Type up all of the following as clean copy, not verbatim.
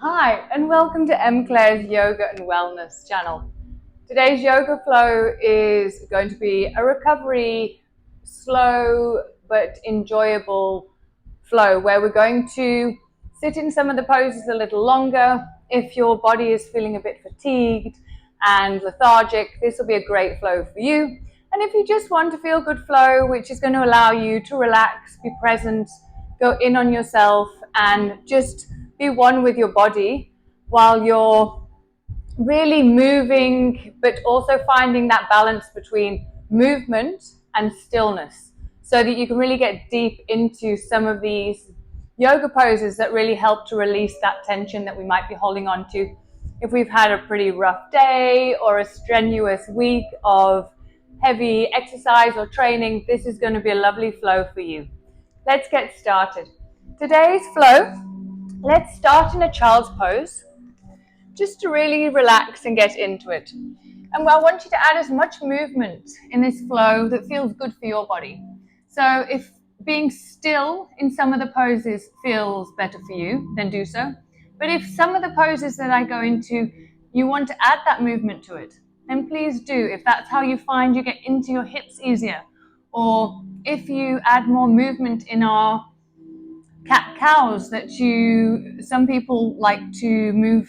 Hi, and welcome to M. Claire's Yoga and Wellness channel. Today's yoga flow is going to be a recovery, slow but enjoyable flow where we're going to sit in some of the poses a little longer. If your body is feeling a bit fatigued and lethargic, this will be a great flow for you. And if you just want to feel good flow, which is going to allow you to relax, be present, go in on yourself, and just be one with your body while you're really moving, but also finding that balance between movement and stillness so that you can really get deep into some of these yoga poses that really help to release that tension that we might be holding on to if we've had a pretty rough day or a strenuous week of heavy exercise or training. This is going to be a lovely flow for you. Let's get started. Today's flow, let's start in a child's pose, just to really relax and get into it. And I want you to add as much movement in this flow that feels good for your body. So if being still in some of the poses feels better for you, then do so. But if some of the poses that I go into, you want to add that movement to it, then please do. If that's how you find you get into your hips easier, or if you add more movement in our cat-cows that some people like to move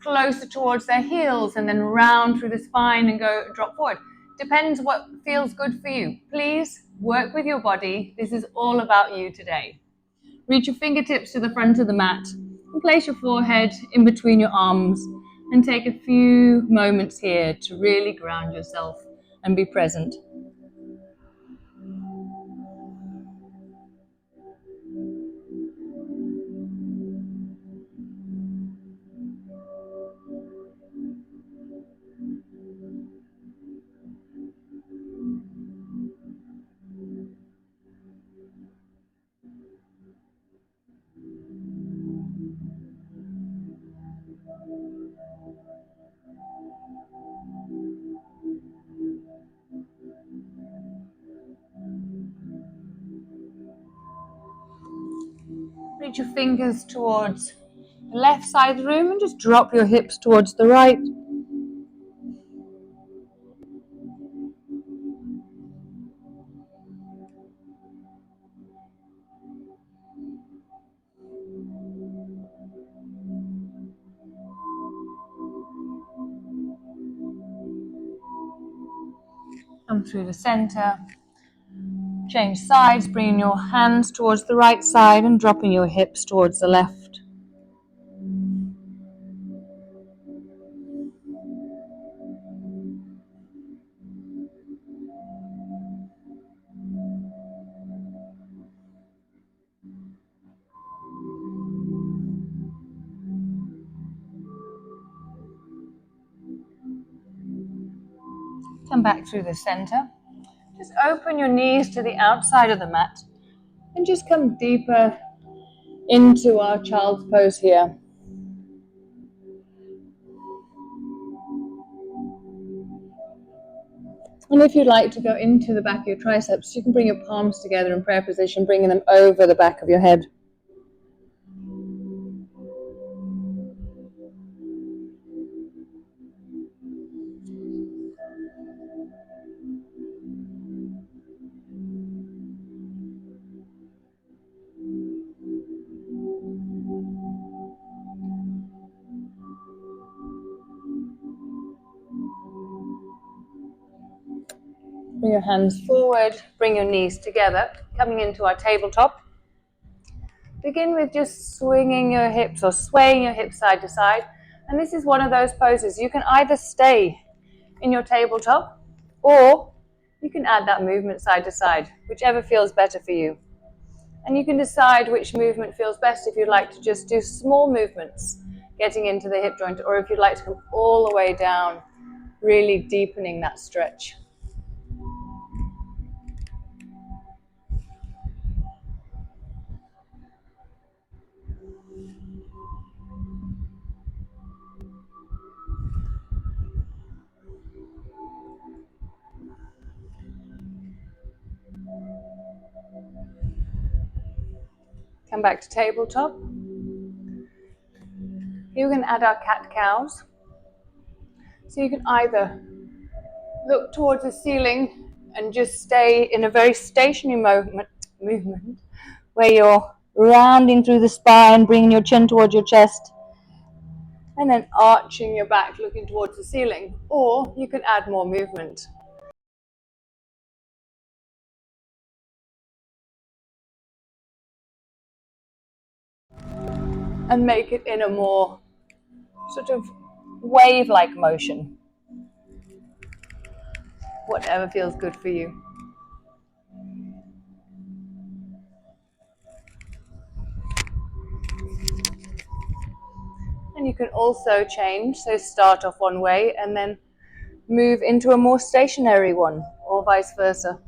closer towards their heels and then round through the spine and drop forward. Depends what feels good for you. Please work with your body. This is all about you today. Reach your fingertips to the front of the mat and place your forehead in between your arms and take a few moments here to really ground yourself and be present. Reach your fingers towards the left side of the room and just drop your hips towards the right. Come through the center. Change sides, bringing your hands towards the right side and dropping your hips towards the left. Come back through the center. Just open your knees to the outside of the mat and just come deeper into our child's pose here. And if you'd like to go into the back of your triceps, you can bring your palms together in prayer position, bringing them over the back of your head. Bring your hands forward, bring your knees together, coming into our tabletop. Begin with just swinging your hips or swaying your hips side to side. And this is one of those poses. You can either stay in your tabletop or you can add that movement side to side, whichever feels better for you. And you can decide which movement feels best if you'd like to just do small movements, getting into the hip joint, or if you'd like to come all the way down, really deepening that stretch. Come back to tabletop. You can add our cat-cows. So you can either look towards the ceiling and just stay in a very stationary movement where you're rounding through the spine, bringing your chin towards your chest, and then arching your back, looking towards the ceiling. Or you can add more movement. And make it in a more sort of wave-like motion. Whatever feels good for you. And you can also change, so start off one way and then move into a more stationary one, or vice versa.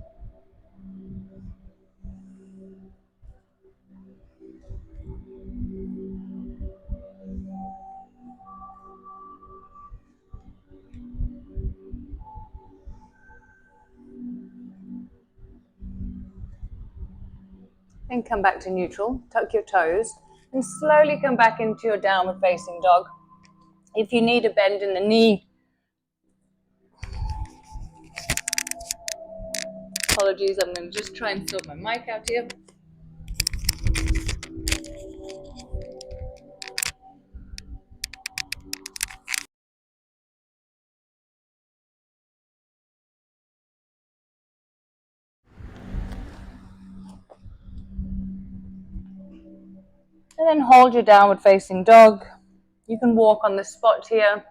Then come back to neutral, tuck your toes, and slowly come back into your downward facing dog. If you need a bend in the knee, apologies, I'm going to just try and sort my mic out here. And then hold your downward facing dog. You can walk on the spot here.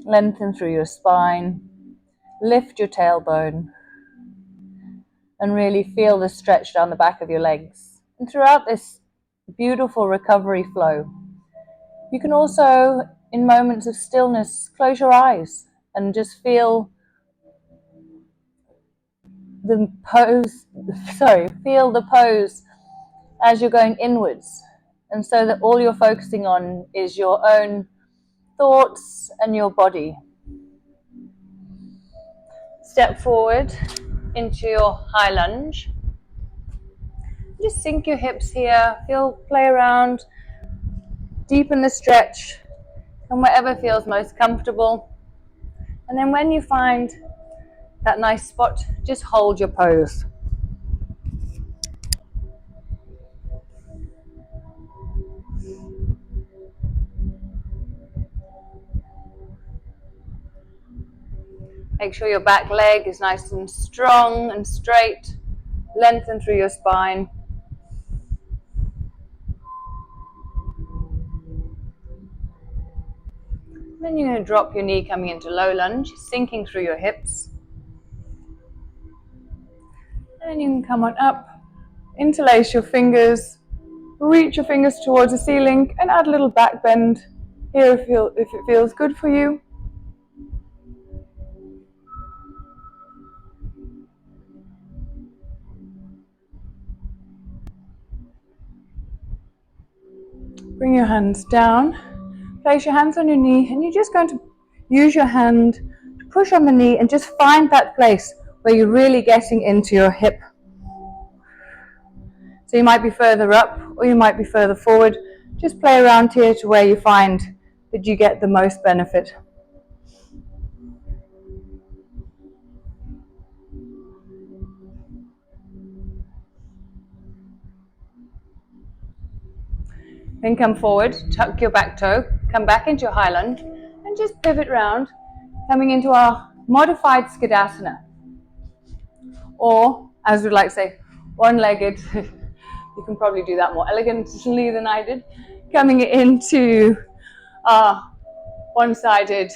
Lengthen through your spine. Lift your tailbone. And really feel the stretch down the back of your legs. And throughout this beautiful recovery flow, you can also, in moments of stillness, close your eyes and just feel the pose, feel the pose as you're going inwards. And so that all you're focusing on is your own thoughts and your body. Step forward into your high lunge. Just sink your hips here, play around, deepen the stretch, and whatever feels most comfortable. And then when you find that nice spot, just hold your pose. Make sure your back leg is nice and strong and straight. Lengthen through your spine. Then you're going to drop your knee coming into low lunge, sinking through your hips. And then you can come on up, interlace your fingers, reach your fingers towards the ceiling, and add a little back bend here if it feels good for you. Bring your hands down, place your hands on your knee, and you're just going to use your hand to push on the knee and just find that place where you're really getting into your hip. So you might be further up or you might be further forward. Just play around here to where you find that you get the most benefit. Then come forward, tuck your back toe, come back into your high lunge, and just pivot round, coming into our modified Skidasana. Or, as we'd like to say, one-legged, you can probably do that more elegantly than I did, coming into our one-sided,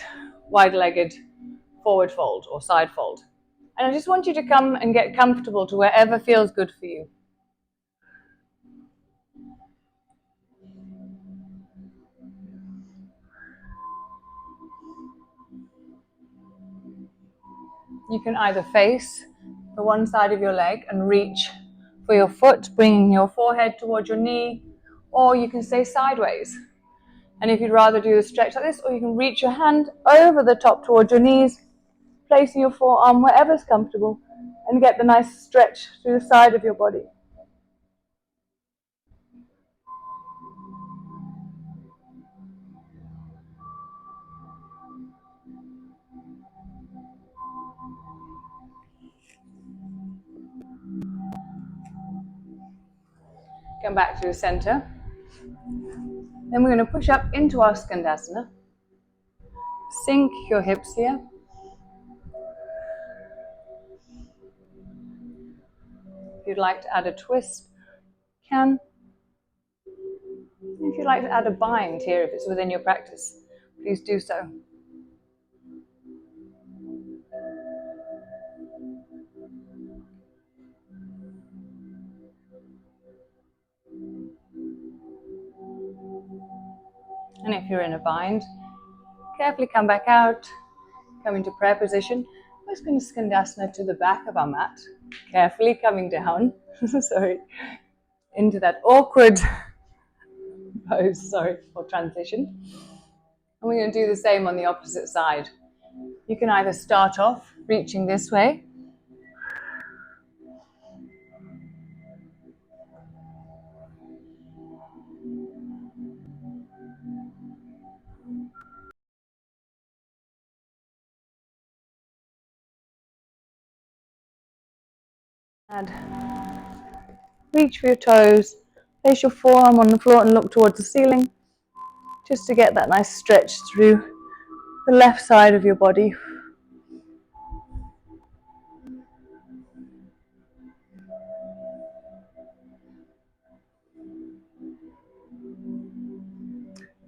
wide-legged forward fold or side fold. And I just want you to come and get comfortable to wherever feels good for you. You can either face the one side of your leg and reach for your foot, bringing your forehead towards your knee, or you can stay sideways. And if you'd rather do a stretch like this, or you can reach your hand over the top towards your knees, placing your forearm wherever's comfortable and get the nice stretch through the side of your body. Come back to the center. Then we're going to push up into our Skandasana. Sink your hips here. If you'd like to add a twist, you can. If you'd like to add a bind here, if it's within your practice, please do so. And if you're in a bind, carefully come back out, come into prayer position. We're just going to Skandasana to the back of our mat, carefully coming down, sorry, into that awkward pose, or transition. And we're going to do the same on the opposite side. You can either start off reaching this way, and reach for your toes, place your forearm on the floor and look towards the ceiling, just to get that nice stretch through the left side of your body.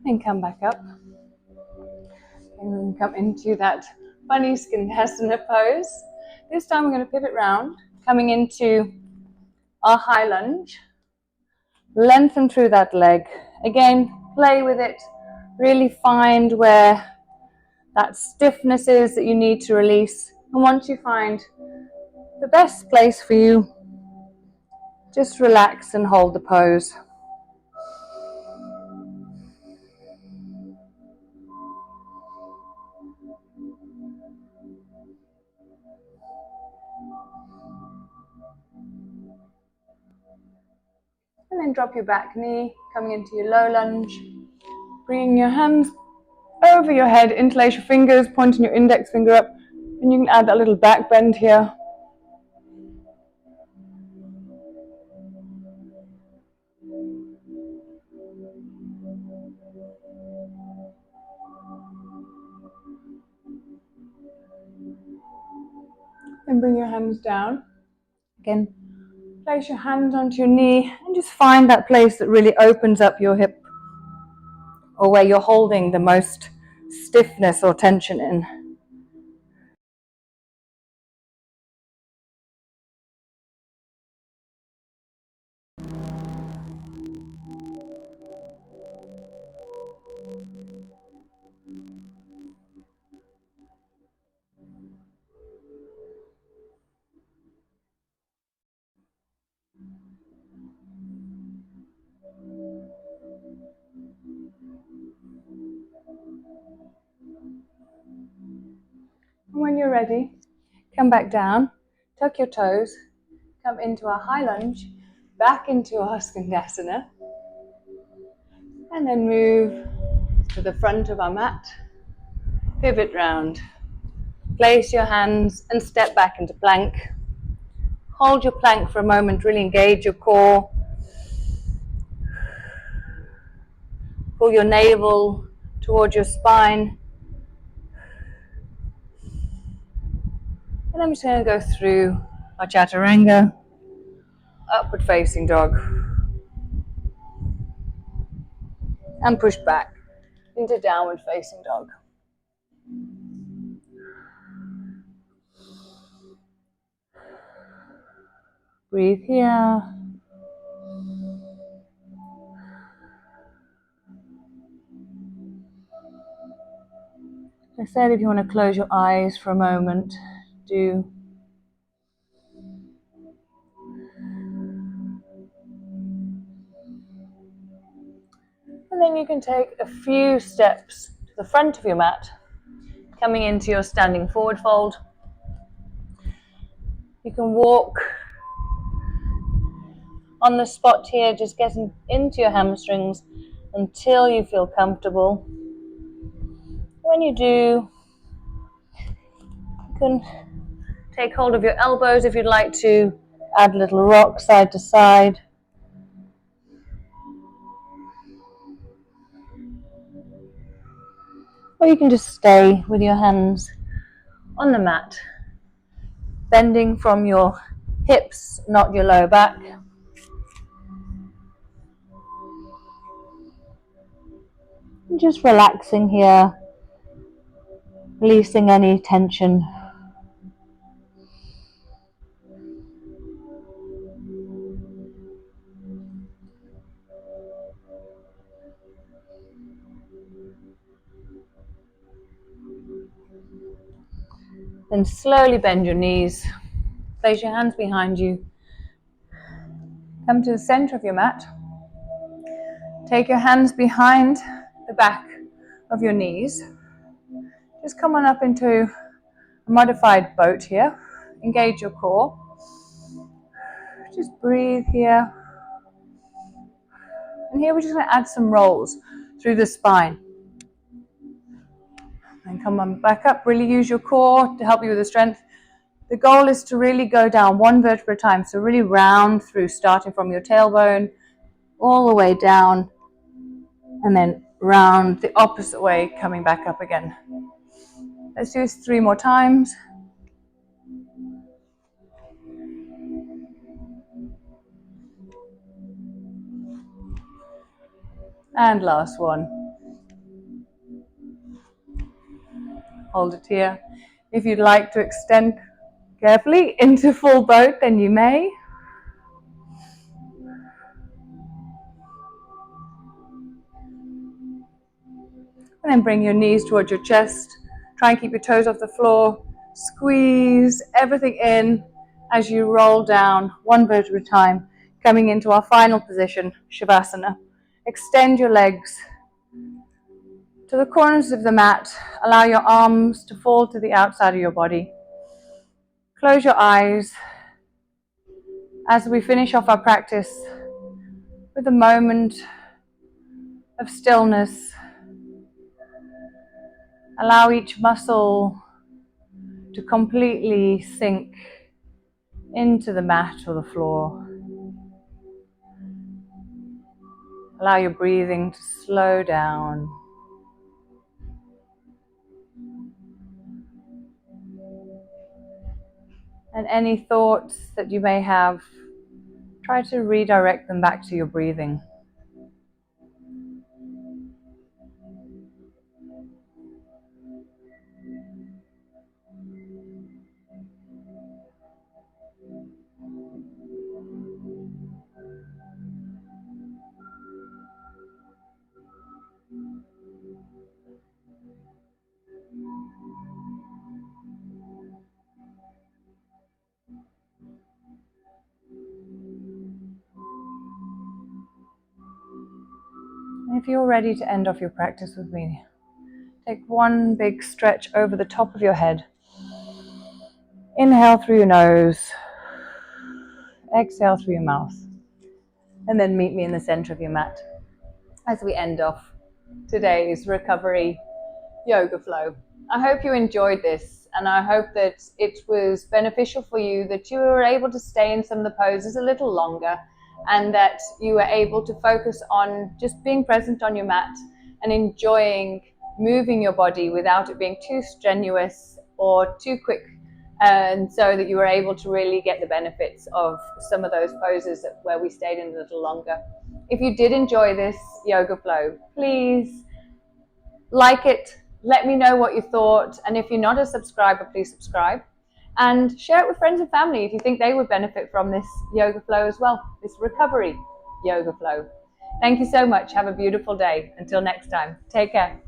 And come back up. And then come into that funny Skandasana pose. This time we're going to pivot round, coming into our high lunge. Lengthen through that leg. Again, play with it. Really find where that stiffness is that you need to release. And once you find the best place for you, just relax and hold the pose. And then drop your back knee, coming into your low lunge. Bringing your hands over your head, interlace your fingers, pointing your index finger up. And you can add that little back bend here. And bring your hands down. Again, place your hands onto your knee and just find that place that really opens up your hip, or where you're holding the most stiffness or tension in. And when you're ready, come back down, tuck your toes, come into our high lunge, back into our Skandasana, and then move to the front of our mat, pivot round. Place your hands and step back into plank. Hold your plank for a moment, really engage your core. Pull your navel towards your spine. And I'm just going to go through our chaturanga, upward facing dog, and push back into downward facing dog. Breathe here. I said if you want to close your eyes for a moment, do. And then you can take a few steps to the front of your mat, coming into your standing forward fold. You can walk on the spot here, just getting into your hamstrings until you feel comfortable. When you do, you can take hold of your elbows if you'd like to, add a little rock side to side. Or you can just stay with your hands on the mat, bending from your hips, not your lower back. And just relaxing here, releasing any tension. Then slowly bend your knees, place your hands behind you, come to the center of your mat, take your hands behind the back of your knees, just come on up into a modified boat here, engage your core, just breathe here, and here we're just going to add some rolls through the spine. And come on back up, really use your core to help you with the strength. The goal is to really go down one vertebra at a time, so really round through, starting from your tailbone all the way down, and then round the opposite way, coming back up again. Let's do this 3 more times. And last one. Hold it here. If you'd like to extend carefully into full boat, then you may. And then bring your knees towards your chest. Try and keep your toes off the floor. Squeeze everything in as you roll down one vertebra at a time, coming into our final position, Shavasana. Extend your legs to the corners of the mat. Allow your arms to fall to the outside of your body. Close your eyes as we finish off our practice with a moment of stillness. Allow each muscle to completely sink into the mat or the floor. Allow your breathing to slow down. And any thoughts that you may have, try to redirect them back to your breathing. And if you're ready to end off your practice with me, take one big stretch over the top of your head. Inhale through your nose, exhale through your mouth, and then meet me in the center of your mat as we end off today's recovery yoga flow. I hope you enjoyed this, and I hope that it was beneficial for you, that you were able to stay in some of the poses a little longer, and that you were able to focus on just being present on your mat and enjoying moving your body without it being too strenuous or too quick, and so that you were able to really get the benefits of some of those poses where we stayed in a little longer. If you did enjoy this yoga flow, please like it, let me know what you thought, and if you're not a subscriber, please subscribe and share it with friends and family if you think they would benefit from this yoga flow as well, this recovery yoga flow. Thank you so much. Have a beautiful day. Until next time, take care.